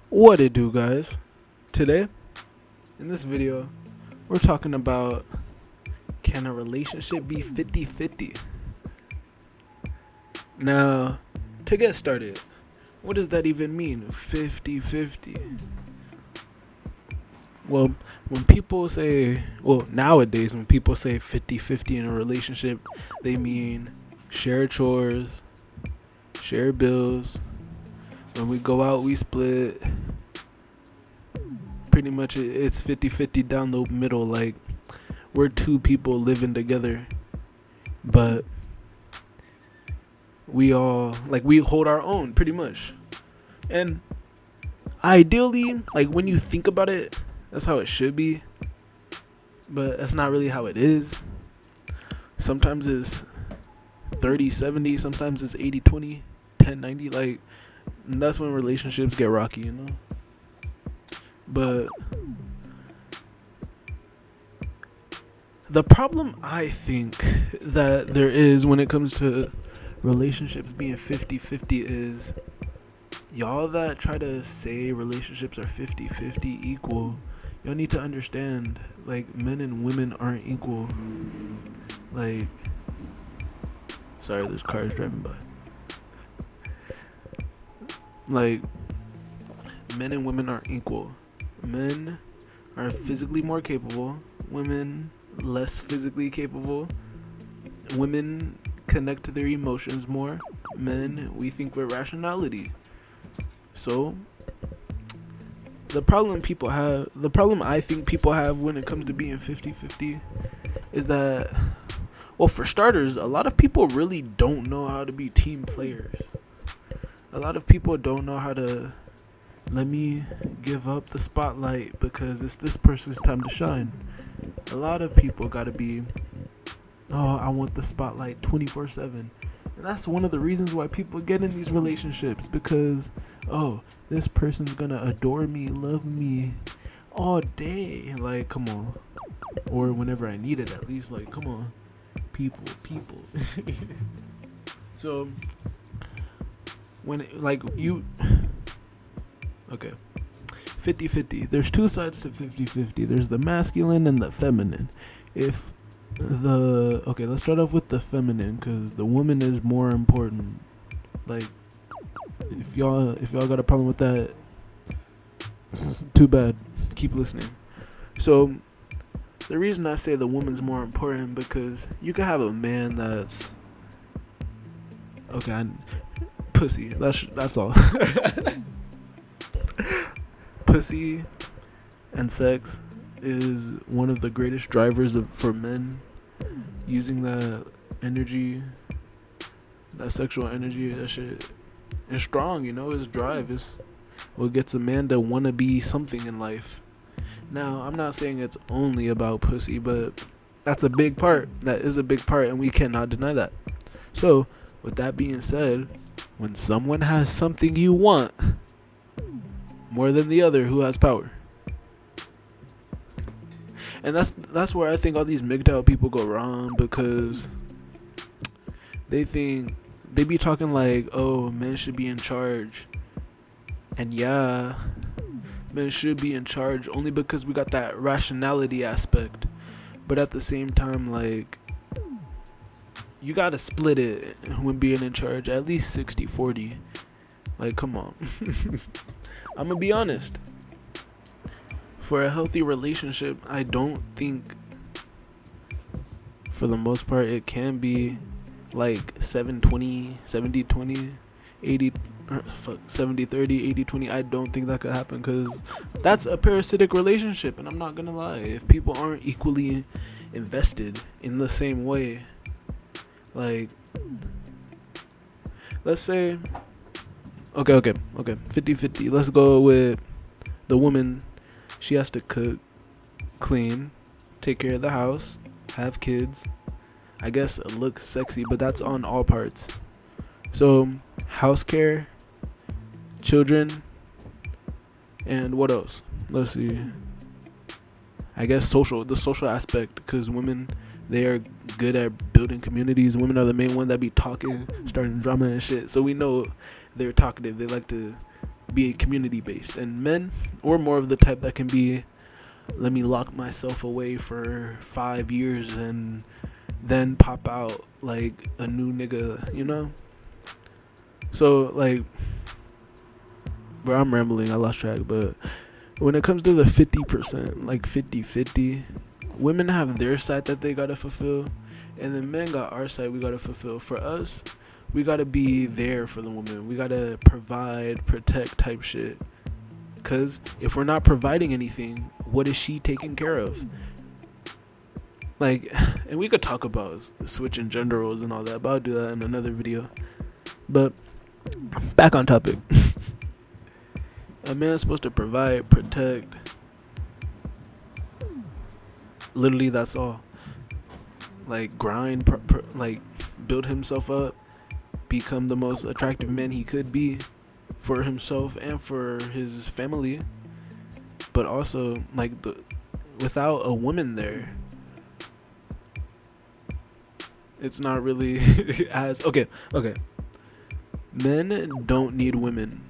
What it do, guys? Today, in this video, we're talking about, can a relationship be 50-50? Now, to get started, what does that even mean, 50-50? Well, nowadays, when people say 50-50 in a relationship, they mean share chores, share bills. When we go out, we split. Pretty much it's 50-50 down the middle. Like, we're two people living together, but we hold our own pretty much. And ideally, like, when you think about it, that's how it should be, but that's not really how it is. Sometimes it's 30-70, sometimes it's 80-20, 10-90. Like, that's when relationships get rocky, But the problem I think that there is when it comes to relationships being 50-50 is y'all that try to say relationships are 50-50 equal. Y'all need to understand, like, men and women aren't equal. Like, sorry, there's cars driving by. Like, men and women aren't equal. Men are physically more capable, women less physically capable. Women connect to their emotions more. Men, we think with rationality. So the problem I think people have when it comes to being 50-50 is that, well, for starters, a lot of people really don't know how to be team players. A lot of people don't know how to, let me give up the spotlight because it's this person's time to shine. A lot of people gotta be, I want the spotlight 24/7. And that's one of the reasons why people get in these relationships, because, this person's gonna adore me, love me all day. Like, come on. Or whenever I need it, at least. Like, come on. People. So, okay. 50-50. There's two sides to 50-50. There's the masculine and the feminine. Let's start off with the feminine, because the woman is more important. Like, if y'all got a problem with that, too bad. Keep listening. So, the reason I say the woman's more important, because you can have a man that's pussy. That's all. Pussy and sex is one of the greatest drivers for men. Using that energy, that sexual energy, that shit is strong, it's drive. It's what gets a man to want to be something in life. Now, I'm not saying it's only about pussy, but that's a big part. That is a big part, and we cannot deny that. So, with that being said, when someone has something you want more than the other, who has power? And that's where I think all these MGTOW people go wrong, because they be talking like, men should be in charge. And yeah, men should be in charge only because we got that rationality aspect. But at the same time, like, you gotta split it when being in charge, at least 60-40. Like, come on. I'm gonna be honest. For a healthy relationship, I don't think, for the most part, it can be like 7-20, 70-20, 70-30, 80-20. I don't think that could happen, because that's a parasitic relationship. And I'm not gonna lie, if people aren't equally invested in the same way, like, let's say, okay, 50-50. Let's go with the woman. She has to cook, clean, take care of the house, have kids. I guess look sexy, but that's on all parts. So, house care, children, and what else? Let's see. I guess the social aspect, because women, they are good at building communities. Women are the main one that be talking, starting drama and shit. So we know they're talkative. They like to be community based, and men or more of the type that can be, let me lock myself away for 5 years and then pop out like a new nigga, you know? So like, bro, I'm rambling, I lost track, but when it comes to the 50%, like 50-50, women have their side that they gotta fulfill, and then men got our side we gotta fulfill. For us, we gotta be there for the woman. We gotta provide, protect type shit. Cause if we're not providing anything, what is she taking care of? Like, and we could talk about switching gender roles and all that, but I'll do that in another video. But back on topic. A man's supposed to provide, protect. Literally, that's all. Like, grind, like, build himself up, become the most attractive man he could be for himself and for his family. But also, like, without a woman there, it's not really as okay. Men don't need women.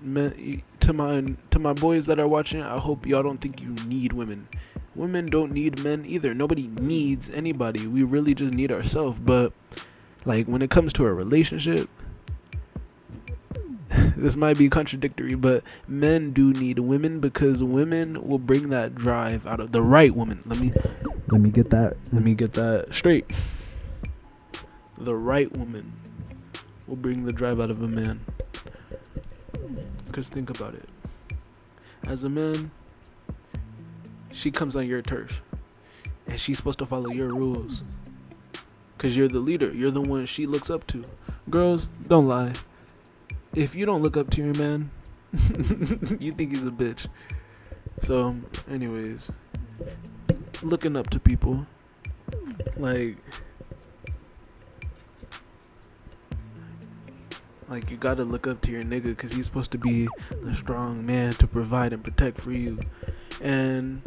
Men, to my boys that are watching, I hope y'all don't think you need women. Women don't need men either. Nobody needs anybody. We really just need ourselves. But like, when it comes to a relationship, this might be contradictory, but men do need women, because women will bring that drive out of the right woman. Let me get that straight. The right woman will bring the drive out of a man. Because think about it. As a man, she comes on your turf, and she's supposed to follow your rules. Because you're the leader. You're the one she looks up to. Girls, don't lie. If you don't look up to your man, you think he's a bitch. So, anyways, looking up to people. Like, you gotta look up to your nigga, because he's supposed to be the strong man to provide and protect for you. And,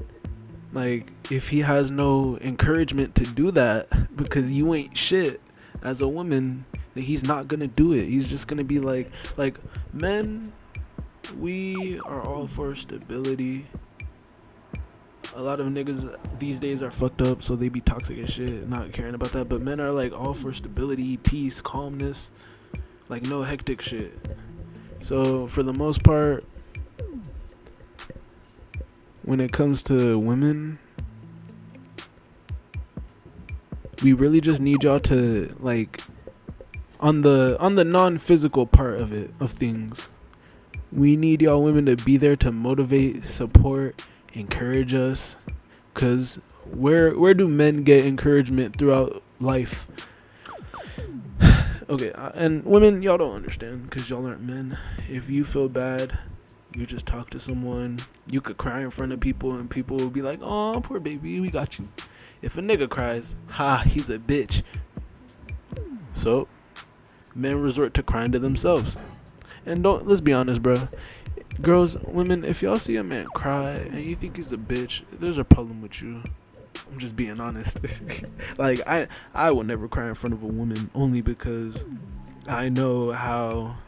like, if he has no encouragement to do that because you ain't shit as a woman, then he's not gonna do it. He's just gonna be like, men, we are all for stability. A lot of niggas these days are fucked up, so they be toxic and shit, not caring about that. But men are, like, all for stability, peace, calmness. Like, no hectic shit. So, for the most part, when it comes to women, we really just need y'all to, like, on the non-physical part of things, we need y'all women to be there to motivate, support, encourage us. Cause where do men get encouragement throughout life? Okay, and women, y'all don't understand, because y'all aren't men. If you feel bad, you just talk to someone. You could cry in front of people, and people will be like, "Oh, poor baby, we got you." If a nigga cries, he's a bitch. So, men resort to crying to themselves. And let's be honest, bro. Girls, women, if y'all see a man cry and you think he's a bitch, there's a problem with you. I'm just being honest. Like, I will never cry in front of a woman, only because I know how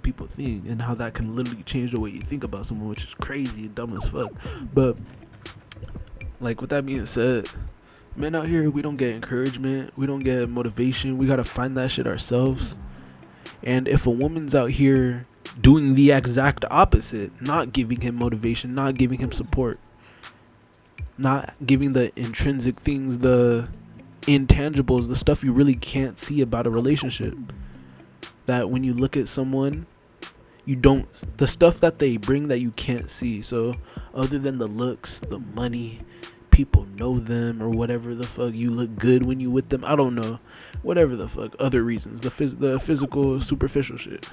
people think, and how that can literally change the way you think about someone, which is crazy, dumb as fuck. But, like, with that being said, men out here, we don't get encouragement, we don't get motivation. We gotta find that shit ourselves. And if a woman's out here doing the exact opposite, not giving him motivation, not giving him support, not giving the intrinsic things, the intangibles, the stuff you really can't see about a relationship, that when you look at someone, the stuff that they bring that you can't see. So other than the looks, the money, people know them, or whatever the fuck, you look good when you with them, I don't know, whatever the fuck, other reasons, the physical, superficial shit.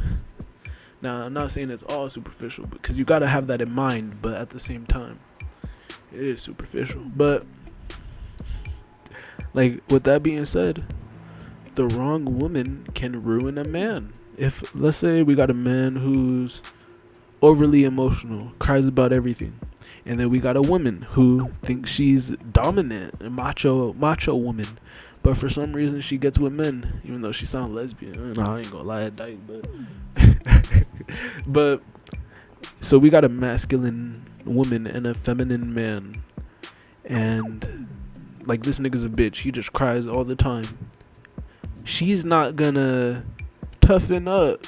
Now, I'm not saying it's all superficial, because you gotta have that in mind, but at the same time, it is superficial. But, like, with that being said, the wrong woman can ruin a man. If, let's say, we got a man who's overly emotional, cries about everything, and then we got a woman who thinks she's dominant, a macho woman, but for some reason she gets with men, even though she sounds lesbian. I ain't gonna lie, I dyke, but But so we got a masculine woman and a feminine man, and like this nigga's a bitch. He just cries all the time. She's not gonna toughen up.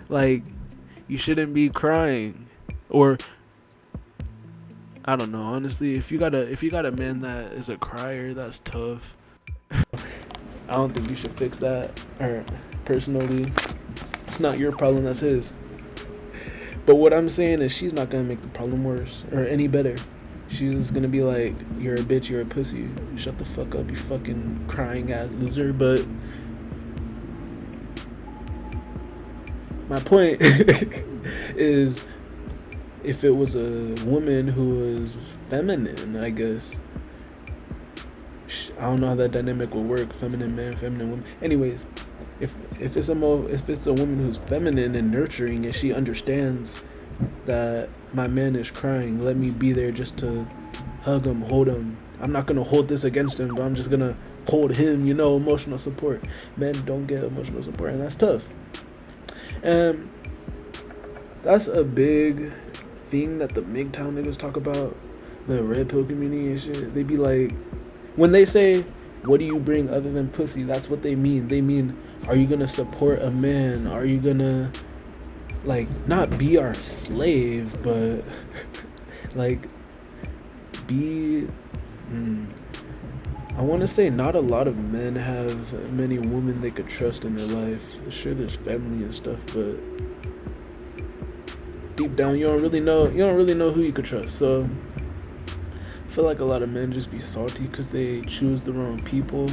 Like, you shouldn't be crying. Or I don't know, honestly, if you got a man that is a crier, that's tough. I don't think you should fix that. Or personally, it's not your problem, that's his. But what I'm saying is she's not gonna make the problem worse or any better. She's just gonna be like, you're a bitch, you're a pussy. Shut the fuck up, you fucking crying ass loser. But my point is, if it was a woman who was feminine, I guess, I don't know how that dynamic would work. Feminine man, feminine woman. Anyways, if it's a woman who's feminine and nurturing, and she understands that my man is crying, let me be there just to hug him, hold him. I'm not gonna hold this against him, but I'm just gonna hold him. Emotional support. Men don't get emotional support, and that's tough. And that's a big thing that the MGTOW niggas talk about, the red pill community and shit. They be like, when they say, what do you bring other than pussy? That's what they mean. They mean, are you gonna support a man? Are you gonna, like, not be our slave, but like be I want to say not a lot of men have many women they could trust in their life. Sure, there's family and stuff, but deep down you don't really know who you could trust. So I feel like a lot of men just be salty because they choose the wrong people.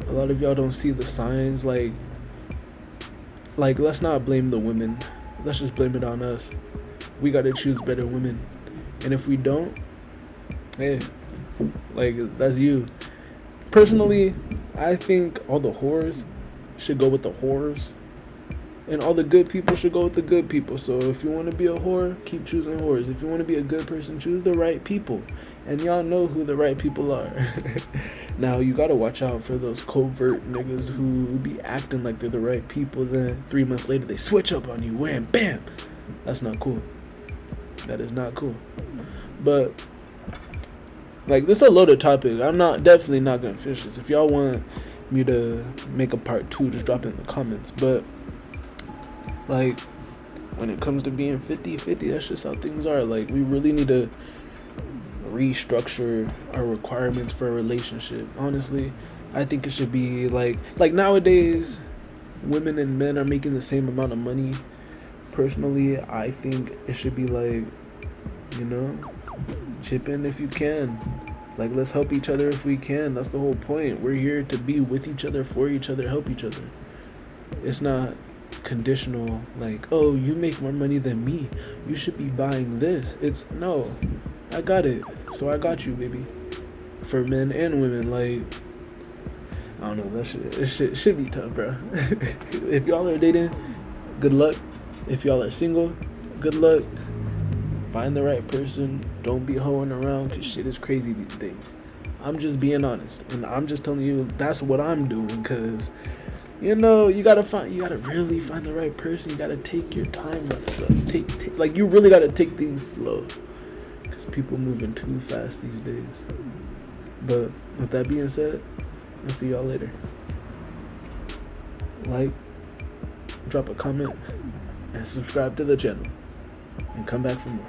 A lot of y'all don't see the signs. Like let's not blame the women, let's just blame it on us. We gotta choose better women, and if we don't, hey, like, that's you. Personally, I think all the whores should go with the whores, and all the good people should go with the good people. So if you want to be a whore, keep choosing whores. If you want to be a good person, choose the right people. And y'all know who the right people are. Now, you gotta watch out for those covert niggas who be acting like they're the right people, then 3 months later they switch up on you, wham, bam. That's not cool. That is not cool. But like, this is a loaded topic. I'm definitely not gonna finish this. If y'all want me to make a part 2, just drop it in the comments. But like, when it comes to being 50-50, that's just how things are. Like, we really need to restructure our requirements for a relationship. Honestly, I think it should be like nowadays, women and men are making the same amount of money. Personally, I think it should be like, chip in if you can. Like, let's help each other if we can. That's the whole point. We're here to be with each other, for each other, help each other. It's not conditional, like, oh, you make more money than me, you should be buying this. It's no, I got it, so I got you, baby. For men and women, like, I don't know, it should be tough, bro. If y'all are dating, good luck. If y'all are single, good luck. Find the right person. Don't be hoeing around, because shit is crazy these days. I'm just being honest, and I'm just telling you that's what I'm doing, because you gotta really find the right person. You gotta take your time with stuff. Like, you really gotta take things slow, because people moving too fast these days. But with that being said, I'll see y'all later. Like, drop a comment, and subscribe to the channel, and come back for more.